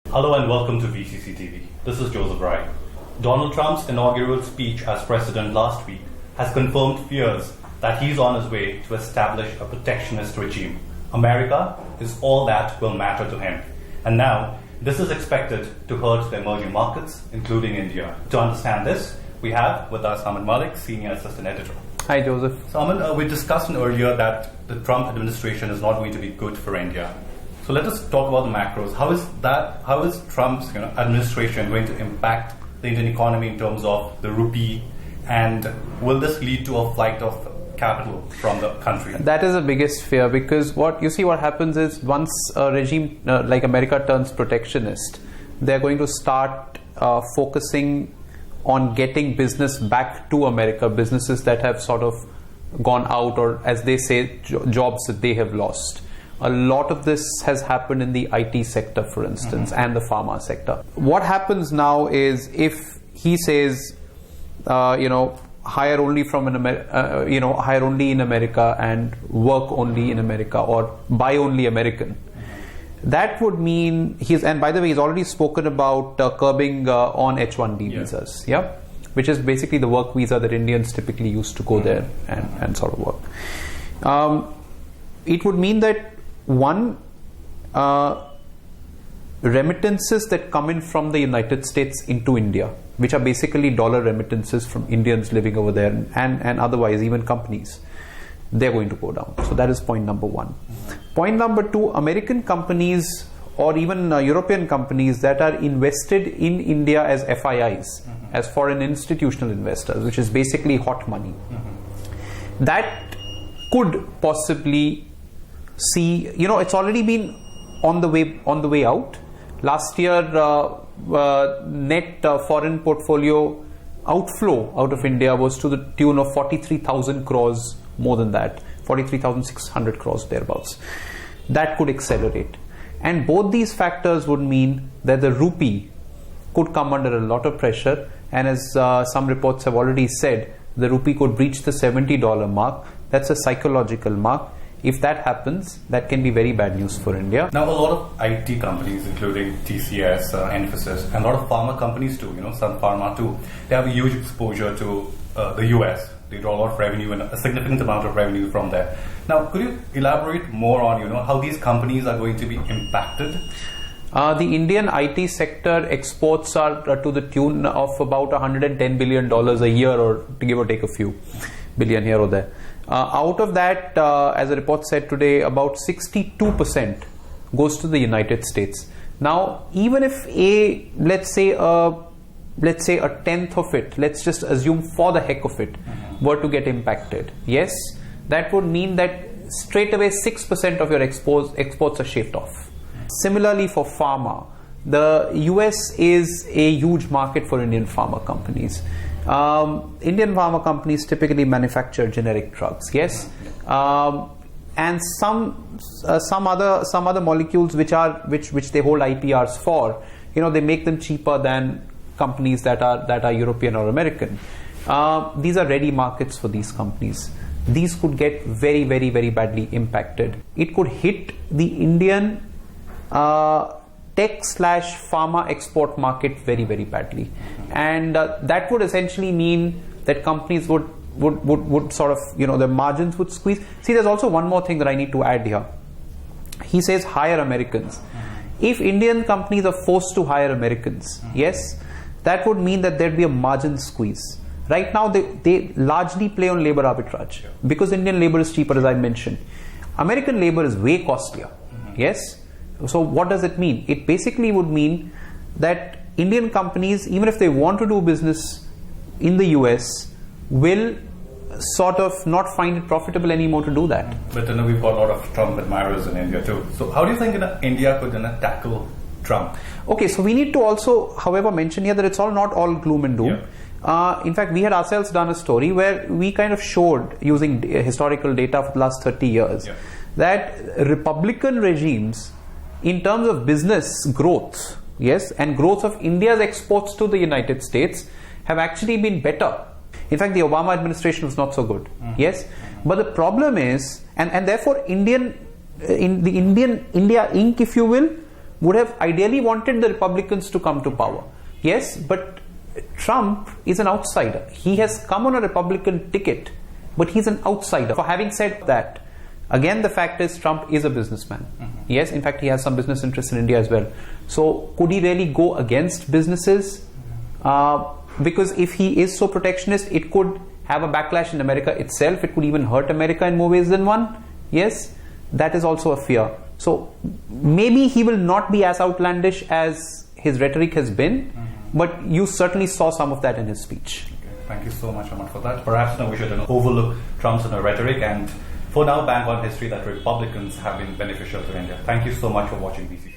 Hello and welcome to VCC TV. This is Joseph Wright. Donald Trump's inaugural speech as president last week has confirmed fears that he's on his way to establish a protectionist regime. America is all that will matter to him. And now, this is expected to hurt the emerging markets, including India. To understand this, we have with us Aman Malik, Senior Assistant Editor. Hi, Joseph. So, Aman, we discussed earlier that the Trump administration is not going to be good for India. So let us talk about the macros. How is Trump's administration going to impact the Indian economy in terms of the rupee, and will this lead to a flight of capital from the country? That is the biggest fear, because what happens is once a regime like America turns protectionist, they're going to start focusing on getting business back to America, businesses that have sort of gone out, or as they say, jobs that they have lost. A lot of this has happened in the IT sector, for instance, and the pharma sector. What happens now is, if he says, hire only hire only in America and work only in America, or buy only American, that would mean and by the way, he's already spoken about curbing on H-1B visas, which is basically the work visa that Indians typically used to go there and sort of work. It would mean that remittances that come in from the United States into India, which are basically dollar remittances from Indians living over there and otherwise even companies, they're going to go down. So that is point number one. Point number two, American companies or even European companies that are invested in India as FIIs, as foreign institutional investors, which is basically hot money, that could possibly see, it's already been on the way out. Last year, net foreign portfolio outflow out of India was to the tune of 43,000 crores, more than that, 43,600 crores thereabouts. That could accelerate. And both these factors would mean that the rupee could come under a lot of pressure. And as some reports have already said, the rupee could breach the $70 mark. That's a psychological mark. If that happens, that can be very bad news for India. Now, a lot of IT companies, including TCS, Infosys, and a lot of pharma companies too, some pharma too, they have a huge exposure to the US. They draw a lot of revenue and a significant amount of revenue from there. Now, could you elaborate more on, how these companies are going to be impacted? The Indian IT sector exports are to the tune of about $110 billion a year, or to give or take a few billion here or there. Out of that, as a report said today, about 62% goes to the United States. Now, even if let's say a tenth of it, let's just assume for the heck of it, were to get impacted, yes, that would mean that straight away 6% of your exports are shaved off. Similarly for pharma, the US is a huge market for Indian pharma companies. Indian pharma companies typically manufacture generic drugs, yes, and some other molecules which they hold IPRs for, they make them cheaper than companies that are European or American. These are ready markets for these companies. These could get very, very, very badly impacted. It could hit the Indian tech/pharma export market very, very badly, and that would essentially mean that companies would sort of, their margins would squeeze. See, there's also one more thing that I need to add here. He says hire Americans. If Indian companies are forced to hire Americans, yes, that would mean that there'd be a margin squeeze. Right now, they largely play on labor arbitrage because Indian labor is cheaper, as I mentioned. American labor is way costlier, yes. So what does it mean? It basically would mean that Indian companies, even if they want to do business in the US, will sort of not find it profitable anymore to do that. But we've got a lot of Trump admirers in India too. So how do you think India could tackle Trump? Okay, so we need to also, however, mention here that it's not all gloom and doom. Yeah. In fact, we had ourselves done a story where we kind of showed, using historical data for the last 30 years, that Republican regimes, in terms of business growth, yes, and growth of India's exports to the United States, have actually been better. In fact, the Obama administration was not so good, yes. But the problem is, and therefore Indian in the India Inc., if you will, would have ideally wanted the Republicans to come to power. Yes, but Trump is an outsider. He has come on a Republican ticket, but he's an outsider. For having said that, again, the fact is Trump is a businessman. Yes, in fact, he has some business interests in India as well. So could he really go against businesses? Because if he is so protectionist, it could have a backlash in America itself. It could even hurt America in more ways than one. Yes, that is also a fear. So maybe he will not be as outlandish as his rhetoric has been, but you certainly saw some of that in his speech. Okay. Thank you so much, Raman, for that. Perhaps now we should overlook Trump's rhetoric and for now bank on history that Republicans have been beneficial to India. Thank you so much for watching VCC.